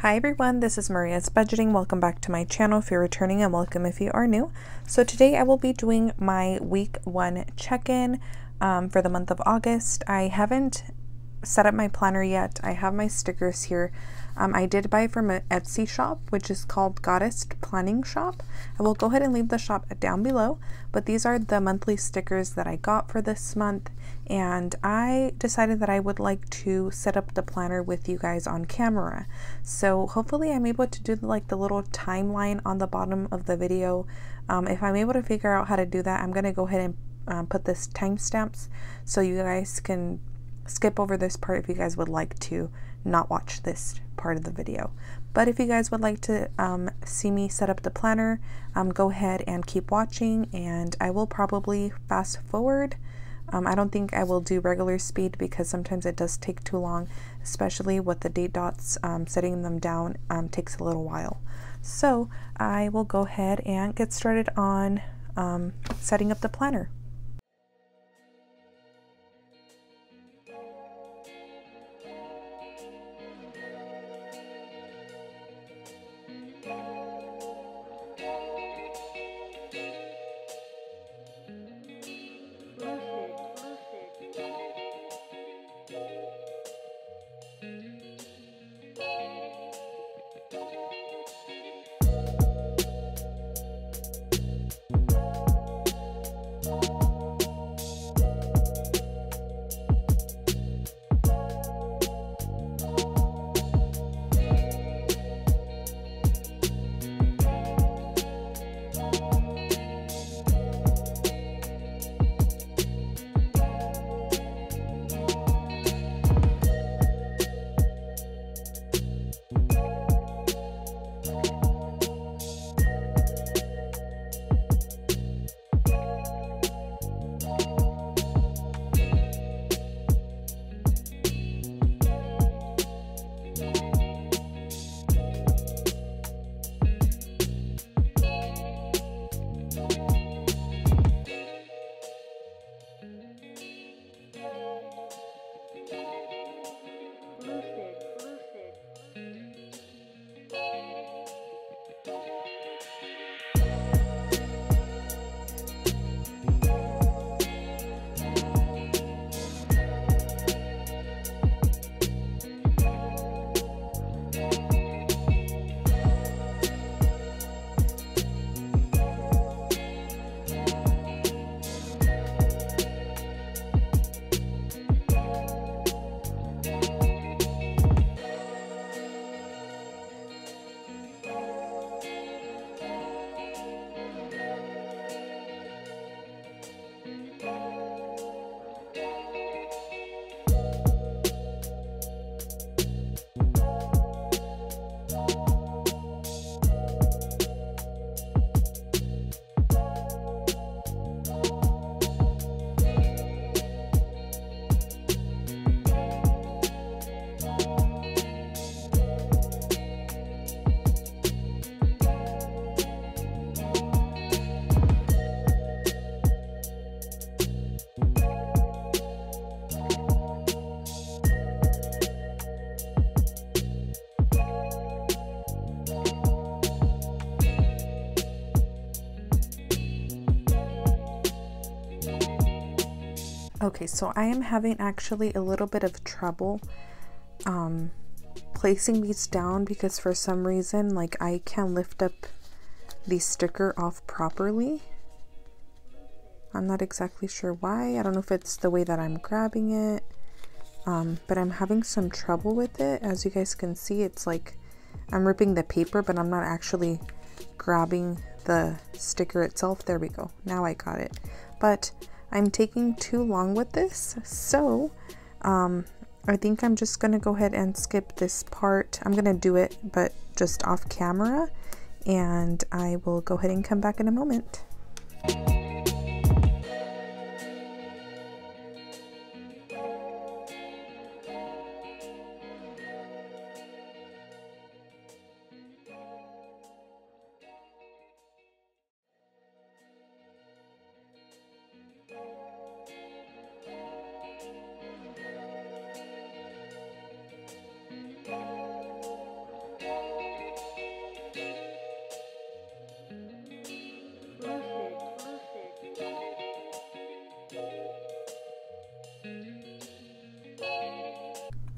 Hi everyone, this is Maria's Budgeting. Welcome back to my channel if you're returning, and welcome if you are new. So today I will be doing my week 1 check-in for the month of August. I haven't set up my planner yet. I have my stickers here. I did buy from an Etsy shop, which is called Goddess Planning Shop. I will go ahead and leave the shop down below, but these are the monthly stickers that I got for this month, and I decided that I would like to set up the planner with you guys on camera. So hopefully I'm able to do like the little timeline on the bottom of the video. If I'm able to figure out how to do that, I'm going to go ahead and put this timestamps so you guys can skip over this part if you guys would like to not watch this part of the video. But if you guys would like to see me set up the planner, go ahead and keep watching, and I will probably fast forward. I don't think I will do regular speed because sometimes it does take too long, especially with the date dots. Setting them down takes a little while. So I will go ahead and get started on setting up the planner. Okay, so I am having actually a little bit of trouble placing these down because for some reason, like, I can't lift up the sticker off properly. I'm not exactly sure why. I don't know if it's the way that I'm grabbing it, but I'm having some trouble with it. As you guys can see, it's like I'm ripping the paper, but I'm not actually grabbing the sticker itself. There we go. Now I got it. But I'm taking too long with this, so I think I'm just gonna go ahead and skip this part. I'm gonna do it, but just off camera, and I will go ahead and come back in a moment.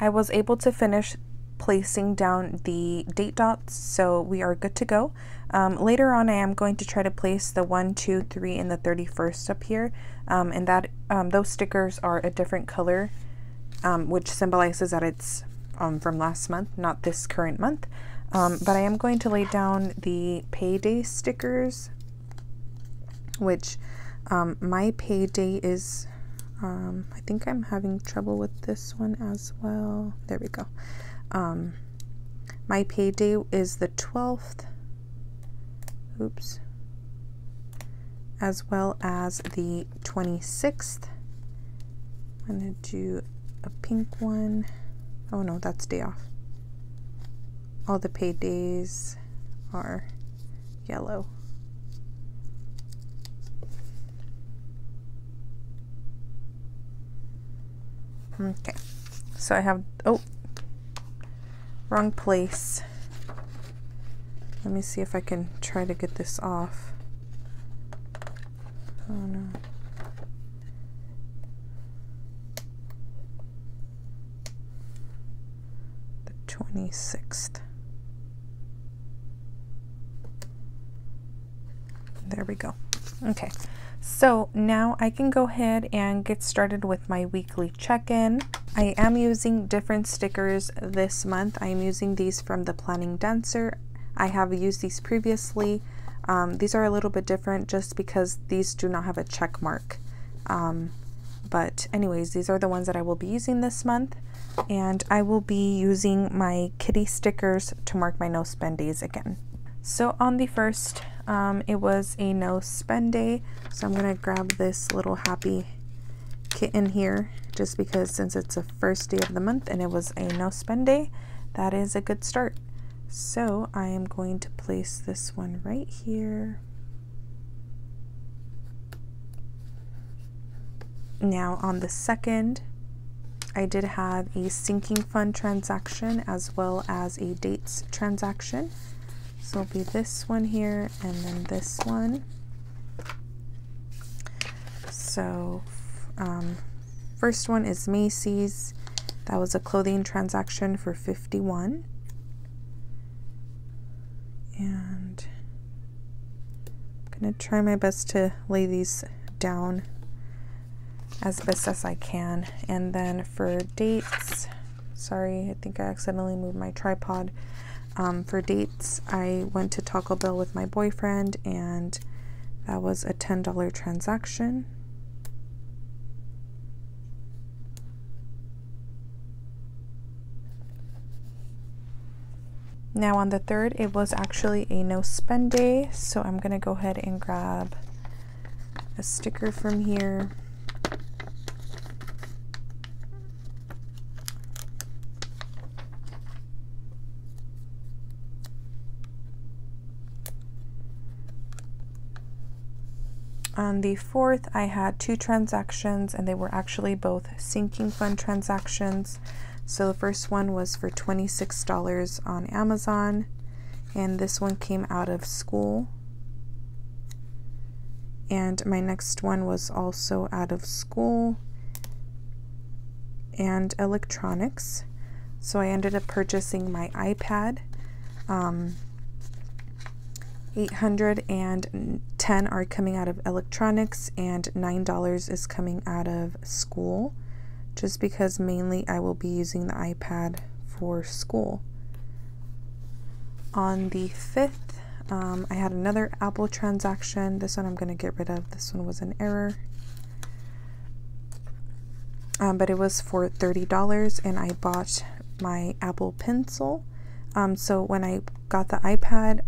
I was able to finish placing down the date dots, so we are good to go. Later on I am going to try to place the 1, 2, 3 and the 31st up here, and that those stickers are a different color, which symbolizes that it's from last month, not this current month. But I am going to lay down the Payday stickers, which my Payday is, I think I'm having trouble with this one as well. There we go. My Payday is the 12th, oops, as well as the 26th. I'm going to do a pink one. Oh no, that's day off. All the Paydays are yellow. Okay, so I have, oh, wrong place. Let me see if I can try to get this off. Oh no. The 26th. There we go. Okay, so now I can go ahead and get started with my weekly check-in. I am using different stickers this month. I am using these from the Planning Dancer. I have used these previously. These are a little bit different just because these do not have a check mark. But anyways, these are the ones that I will be using this month. And I will be using my kitty stickers to mark my no spend days again. So on the first, it was a no spend day. So I'm gonna grab this little happy kitten here just because since it's the first day of the month and it was a no spend day, that is a good start. So I am going to place this one right here. Now on the second, I did have a sinking fund transaction as well as a dates transaction. So it'll be this one here and then this one. So first one is Macy's. That was a clothing transaction for $51. And I'm gonna try my best to lay these down as best as I can. And then for dates, sorry, I think I accidentally moved my tripod. For dates, I went to Taco Bell with my boyfriend and that was a $10 transaction. Now on the third, it was actually a no spend day, so I'm gonna go ahead and grab a sticker from here. On the fourth, I had two transactions and they were actually both sinking fund transactions. So the first one was for $26 on Amazon, and this one came out of school. And my next one was also out of school and electronics. So I ended up purchasing my iPad. 810 are coming out of electronics and $9 is coming out of school, just because mainly I will be using the iPad for school. On the 5th, I had another Apple transaction. This one I'm going to get rid of. This one was an error. But it was for $30 and I bought my Apple Pencil. So when I got the iPad,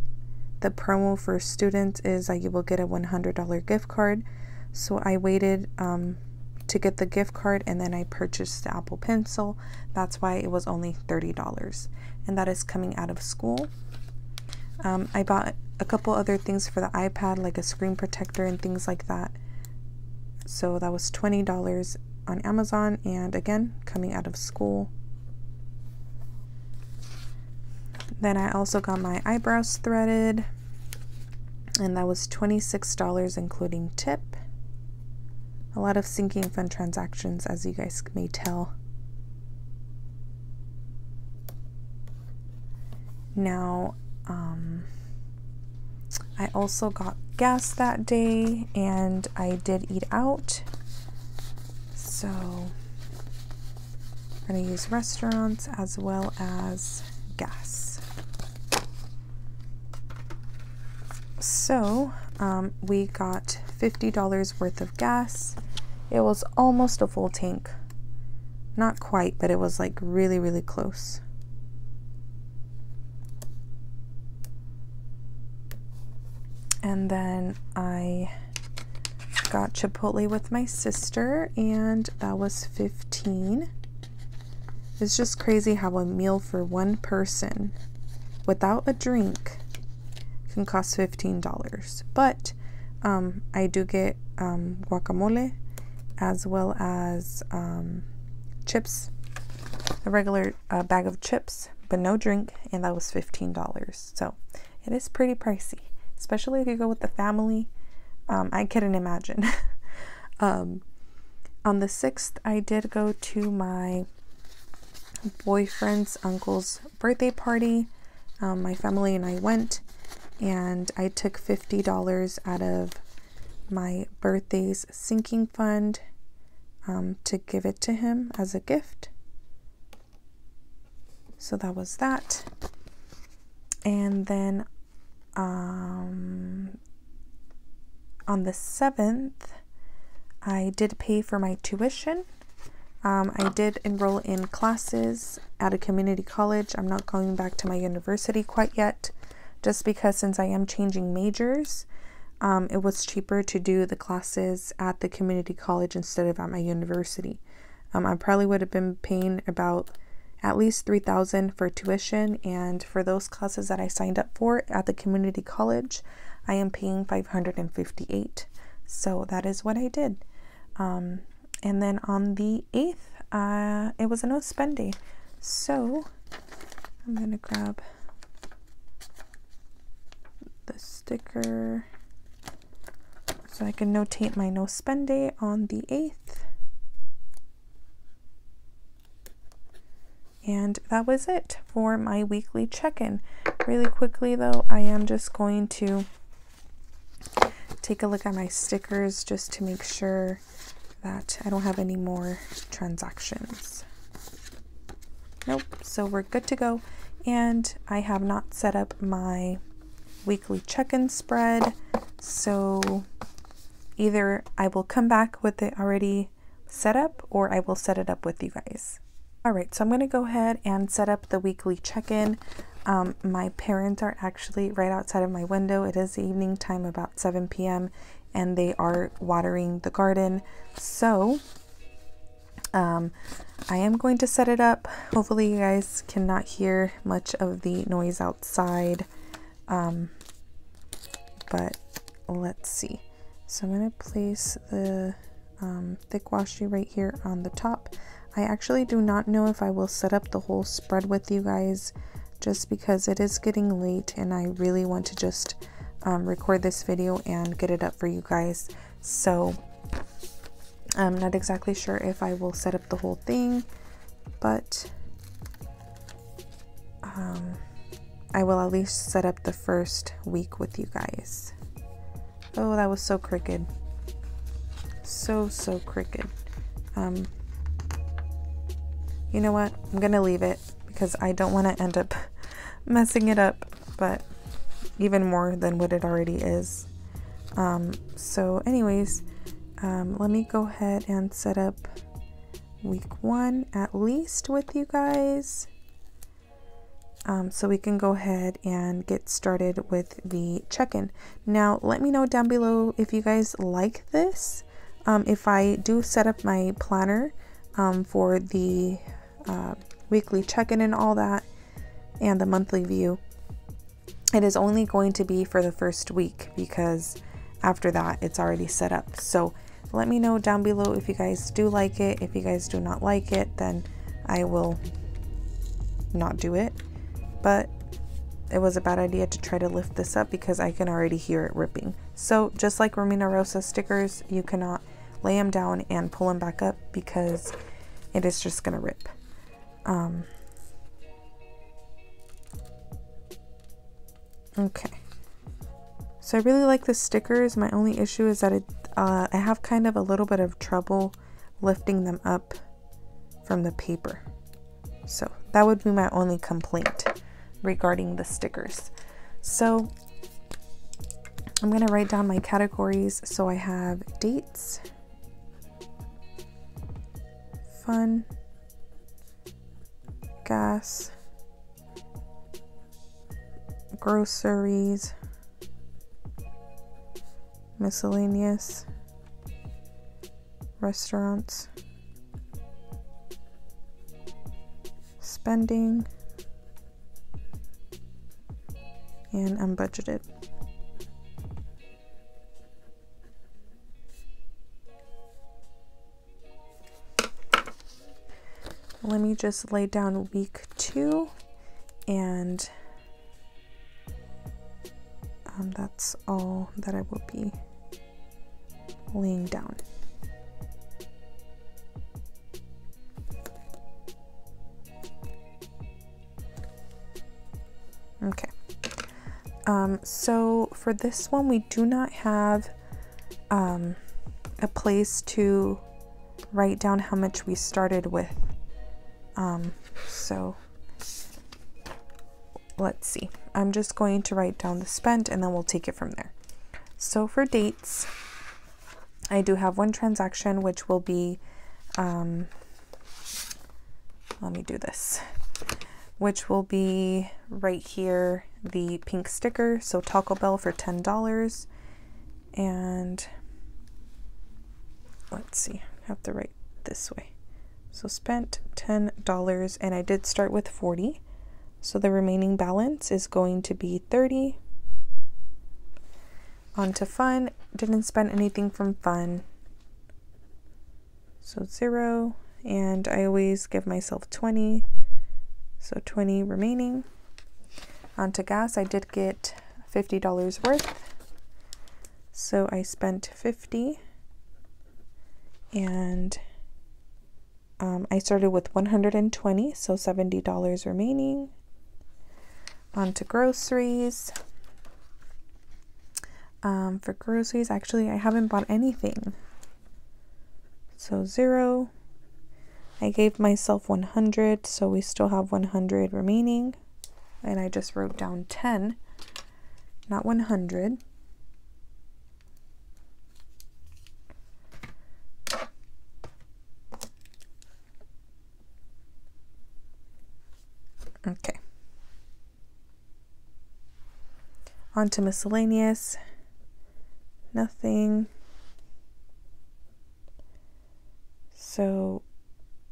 the promo for students is that you will get a $100 gift card. So I waited to get the gift card and then I purchased the Apple Pencil. That's why it was only $30, and that is coming out of school. I bought a couple other things for the iPad, like a screen protector and things like that. So that was $20 on Amazon, and again, coming out of school. Then I also got my eyebrows threaded, and that was $26 including tip. A lot of sinking fund transactions, as you guys may tell. Now, I also got gas that day and I did eat out. So I'm going to use restaurants as well as gas. So we got $50 worth of gas. It was almost a full tank. Not quite, but it was like really, really close. And then I got Chipotle with my sister, and that was $15. It's just crazy how a meal for one person without a drink can cost $15. But I do get guacamole as well as chips, a regular bag of chips, but no drink, and that was $15. So it is pretty pricey, especially if you go with the family. I couldn't imagine. On the 6th, I did go to my boyfriend's uncle's birthday party. My family and I went, and I took $50 out of my birthday's sinking fund to give it to him as a gift. So that was that. And then on the 7th, I did pay for my tuition. I did enroll in classes at a community college. I'm not going back to my university quite yet, just because since I am changing majors, it was cheaper to do the classes at the community college instead of at my university. I probably would have been paying about at least $3,000 for tuition, and for those classes that I signed up for at the community college, I am paying $558. So that is what I did. And then on the 8th, it was a no spend day. So I'm gonna grab the sticker so I can notate my no spend day on the 8th. And that was it for my weekly check-in. Really quickly though, I am just going to take a look at my stickers just to make sure that I don't have any more transactions. Nope, so we're good to go. And I have not set up my weekly check-in spread, so either I will come back with it already set up or I will set it up with you guys. Alright, so I'm going to go ahead and set up the weekly check-in. My parents are actually right outside of my window. It is evening time, about 7 p.m. and they are watering the garden. So I am going to set it up. Hopefully you guys cannot hear much of the noise outside. But let's see. So I'm going to place the thick washi right here on the top. I actually do not know if I will set up the whole spread with you guys, just because it is getting late and I really want to just record this video and get it up for you guys. So I'm not exactly sure if I will set up the whole thing, but I will at least set up the first week with you guys. Oh, that was so crooked. So crooked. You know what? I'm gonna leave it because I don't want to end up messing it up, but even more than what it already is. So anyways, let me go ahead and set up week 1 at least with you guys, so we can go ahead and get started with the check-in. Now let me know down below if you guys like this. If I do set up my planner for the weekly check-in and all that, and the monthly view, it is only going to be for the first week, because after that it's already set up. So let me know down below if you guys do like it. If you guys do not like it, then I will not do it. But it was a bad idea to try to lift this up because I can already hear it ripping. So just like Romina Rosa stickers, you cannot lay them down and pull them back up because it is just gonna rip. Okay. So I really like the stickers. My only issue is that I have kind of a little bit of trouble lifting them up from the paper. So that would be my only complaint regarding the stickers. So I'm going to write down my categories. So I have dates, fun, gas, groceries, miscellaneous, restaurants, spending, and unbudgeted. Let me just lay down week 2, and that's all that I will be laying down. Okay. So for this one, we do not have a place to write down how much we started with. So let's see. I'm just going to write down the spent and then we'll take it from there. So for dates, I do have one transaction, which will be, let me do this, which will be right here, the pink sticker. So Taco Bell for $10. And let's see, I have to write this way. So spent $10 and I did start with 40. So the remaining balance is going to be 30. On to fun, didn't spend anything from fun. So 0, and I always give myself 20. So 20 remaining. On to gas, I did get $50 worth. So I spent 50. And I started with 120, so $70 remaining. On to groceries. For groceries, actually, I haven't bought anything. So 0. I gave myself 100, so we still have 100 remaining. And I just wrote down 10, not 100. Okay. On to miscellaneous. Nothing. So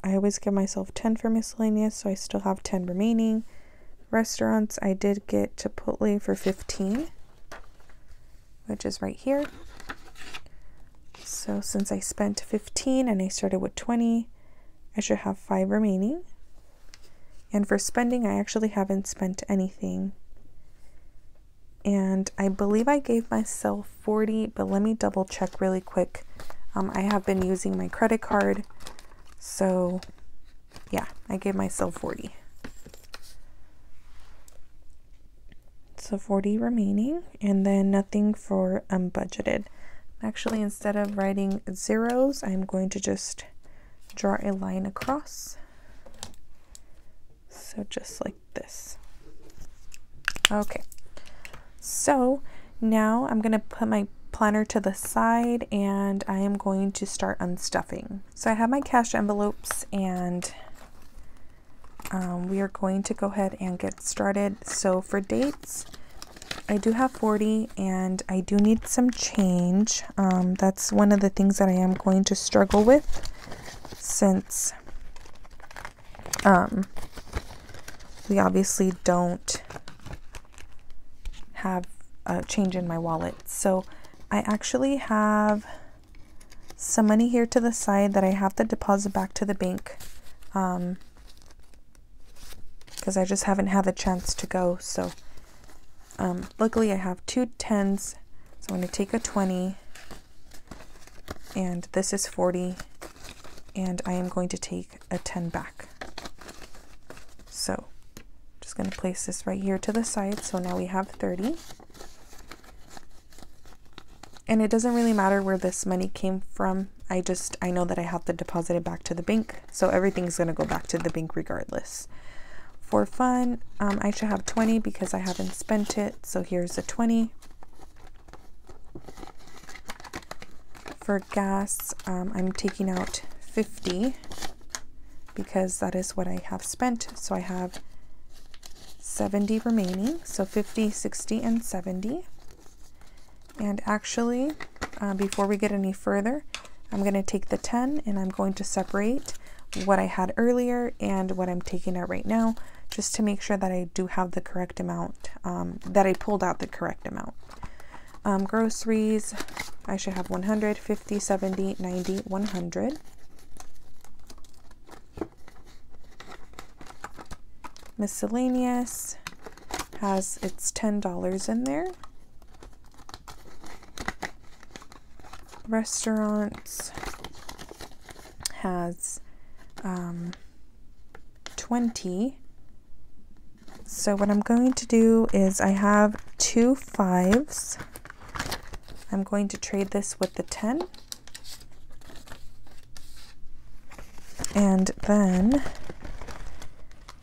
I always give myself 10 for miscellaneous, so I still have 10 remaining. Restaurants, I did get Chipotle for 15, which is right here. So since I spent 15 and I started with 20, I should have 5 remaining. And for spending, I actually haven't spent anything. And I believe I gave myself 40, but let me double check really quick. I have been using my credit card. So yeah, I gave myself 40. So 40 remaining, and then nothing for unbudgeted. Actually, instead of writing zeros, I'm going to just draw a line across. So just like this. Okay. So now I'm going to put my planner to the side and I am going to start unstuffing. So I have my cash envelopes and we are going to go ahead and get started. So for dates, I do have 40 and I do need some change. That's one of the things that I am going to struggle with since we obviously don't have a change in my wallet. So I actually have some money here to the side that I have to deposit back to the bank because I just haven't had the chance to go. So luckily I have 2 10s, so I'm going to take a 20 and this is 40 and I am going to take a 10 back. So Just going to place this right here to the side. So now we have 30. And it doesn't really matter where this money came from. I know that I have to deposit it back to the bank. So everything's going to go back to the bank regardless. For fun, I should have 20 because I haven't spent it. So here's a 20. For gas, I'm taking out 50 because that is what I have spent. So I have 70 remaining. So 50, 60, and 70. And actually, before we get any further, I'm going to take the 10 and I'm going to separate what I had earlier and what I'm taking out right now, just to make sure that I do have the correct amount, that I pulled out the correct amount. Groceries, I should have 100, 50, 70, 90, 100. Miscellaneous has its $10 in there. Restaurants has 20. So what I'm going to do is I have 2 5s. I'm going to trade this with the 10. And then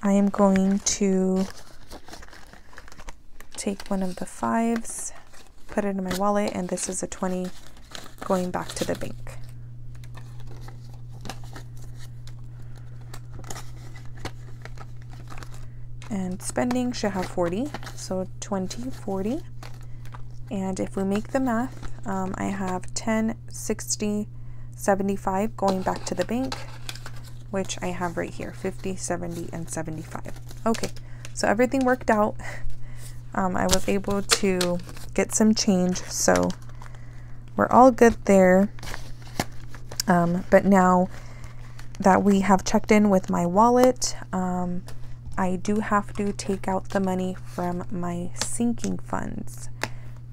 I am going to take one of the 5s, put it in my wallet, and this is a 20 going back to the bank. And spending should have 40, so 20, 40. And if we make the math, I have 10, 60, 75 going back to the bank, which I have right here, 50, 70, and 75. Okay, so everything worked out. I was able to get some change, so we're all good there. But now that we have checked in with my wallet, I do have to take out the money from my sinking funds.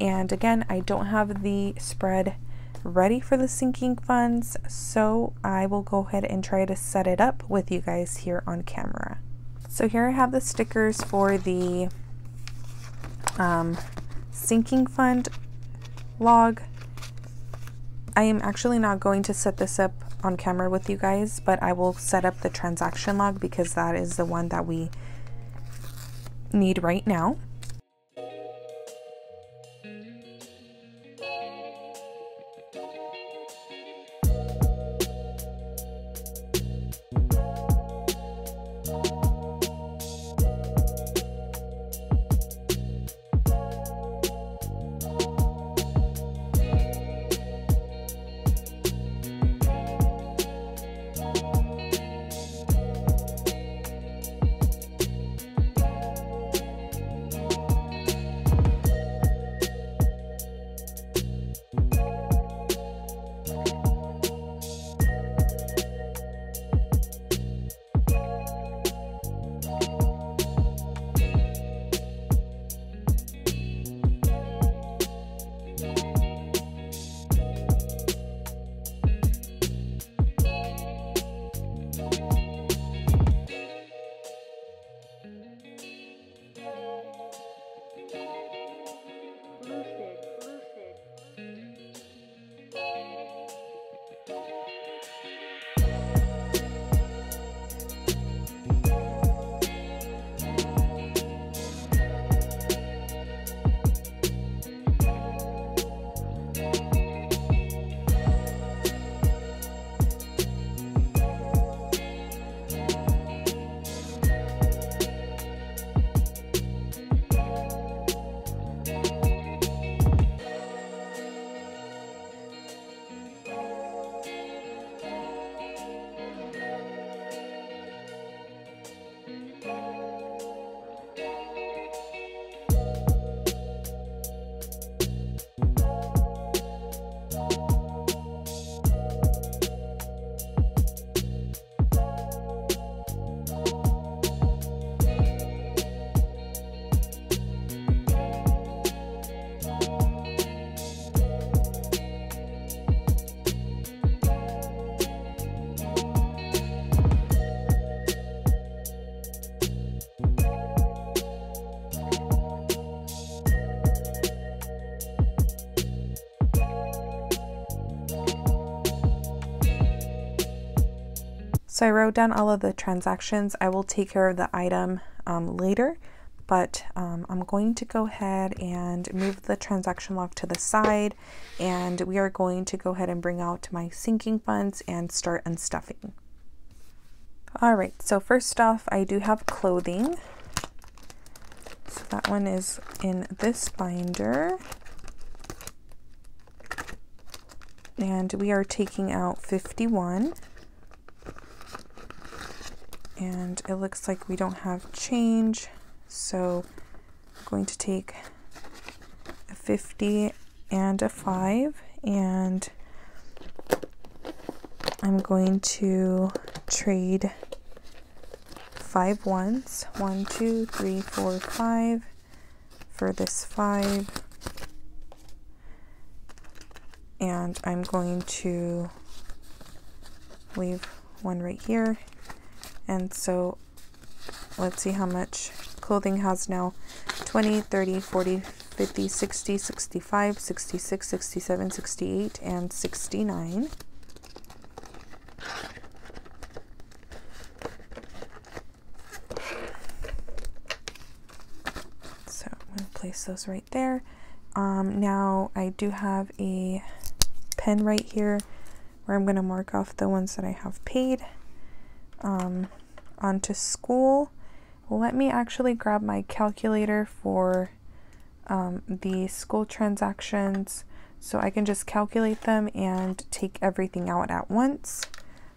And again, I don't have the spread ready for the sinking funds, so I will go ahead and try to set it up with you guys here on camera. So here I have the stickers for the sinking fund log. I am actually not going to set this up on camera with you guys, but I will set up the transaction log because that is the one that we need right now. So I wrote down all of the transactions. I will take care of the item later, but I'm going to go ahead and move the transaction log to the side, and we are going to go ahead and bring out my sinking funds and start unstuffing. All right, so first off, I do have clothing. So that one is in this binder. And we are taking out 51. And it looks like we don't have change. So I'm going to take a 50 and a 5. And I'm going to trade 5 ones, 1, 2, 3, 4, 5 for this 5, and I'm going to leave 1 right here. And so let's see how much clothing has now. 20, 30, 40, 50, 60, 65, 66, 67, 68, and 69. Place those right there. Now I do have a pen right here where I'm going to mark off the ones that I have paid. Onto school. Let me actually grab my calculator for the school transactions so I can just calculate them and take everything out at once.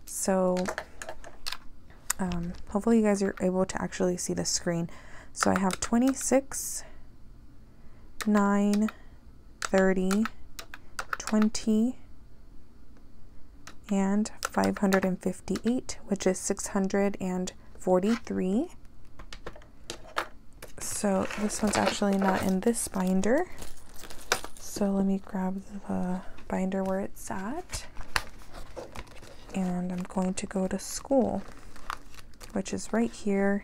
So hopefully you guys are able to actually see the screen. So I have 26, 9, 30, 20, and 558, which is 643. So this one's actually not in this binder. So let me grab the binder where it's at. And I'm going to go to school, which is right here.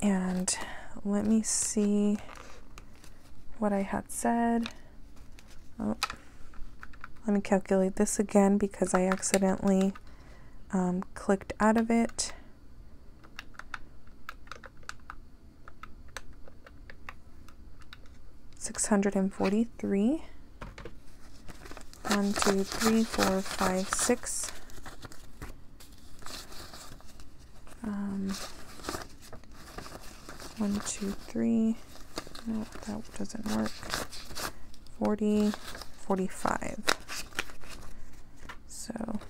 And let me see what I had said. Oh, let me calculate this again because I accidentally clicked out of it. $643. 1, 2, 3, 4, 5, 6. 1, 2, 3. No, that doesn't work. 40, 45. So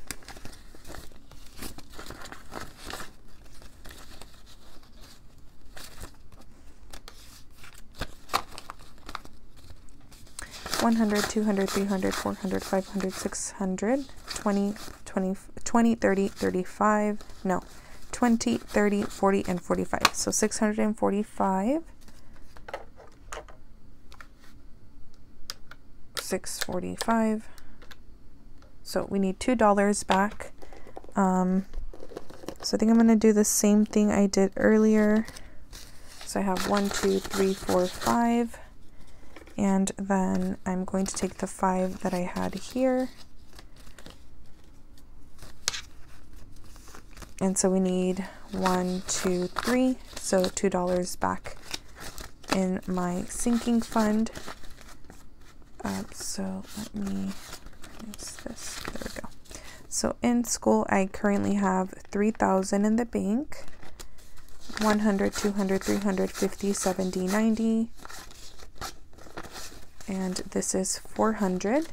$100, $200, $300, $400, $500, $600, $20, $30, $35. No. 20, 30, 40, and 45. So 645, 645. So we need $2 back. So I think I'm going to do the same thing I did earlier. So I have 1, 2, 3, 4, 5. And then I'm going to take the 5 that I had here. And so we need 1, 2, 3, so $2 back in my sinking fund. So let me use this. There we go. So in school, I currently have $3,000 in the bank. 100, 200, 300, 50, 70, 90. And this is 400,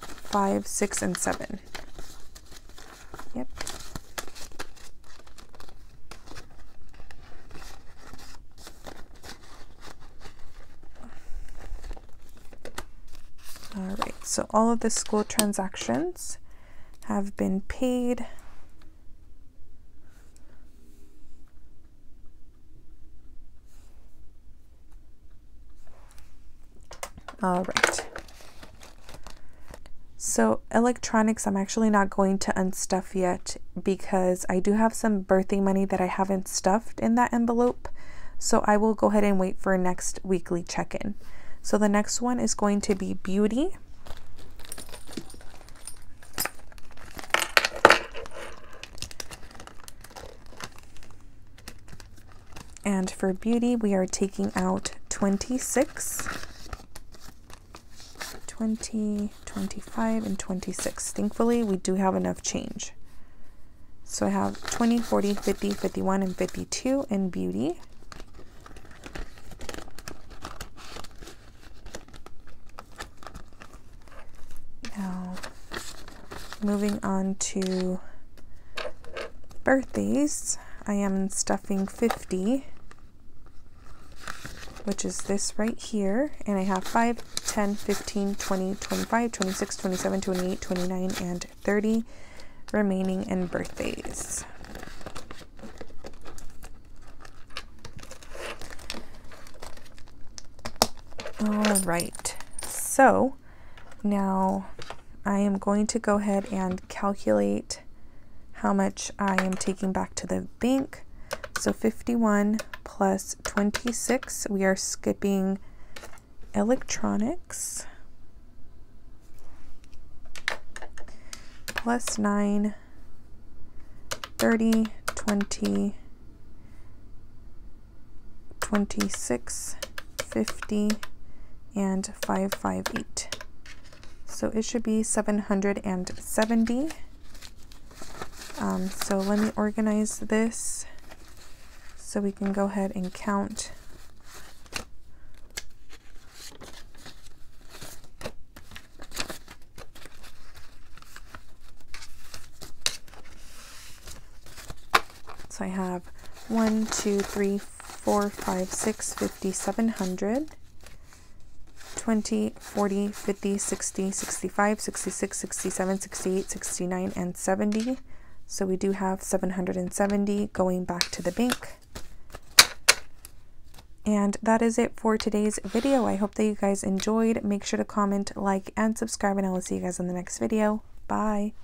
5, 6, and 7. Yep. All right, so all of the school transactions have been paid. All right. So electronics, I'm actually not going to unstuff yet because I do have some birthday money that I haven't stuffed in that envelope. So I will go ahead and wait for next weekly check-in. So the next one is going to be beauty. And for beauty, we are taking out 26, 20, 25, and 26. Thankfully, we do have enough change. So I have 20, 40, 50, 51, and 52 in beauty. Now, moving on to birthdays, I am stuffing 50, which is this right here, and I have 5, 10, 15, 20, 25, 26, 27, 28, 29, and 30 remaining in birthdays. All right, so now I am going to go ahead and calculate how much I am taking back to the bank. So 51 plus 26, we are skipping electronics, plus 9, 30, 20, 26, 50, and 558. So it should be 770. So let me organize this so we can go ahead and count. So I have 1, 2, 3, 4, 5, 6, 50, 700, 20, 40, 50, 60, 65, 66, 67, 68, 69, and 70. So we do have 770 going back to the bank. And that is it for today's video. I hope that you guys enjoyed. Make sure to comment, like, and subscribe, and I will see you guys in the next video. Bye!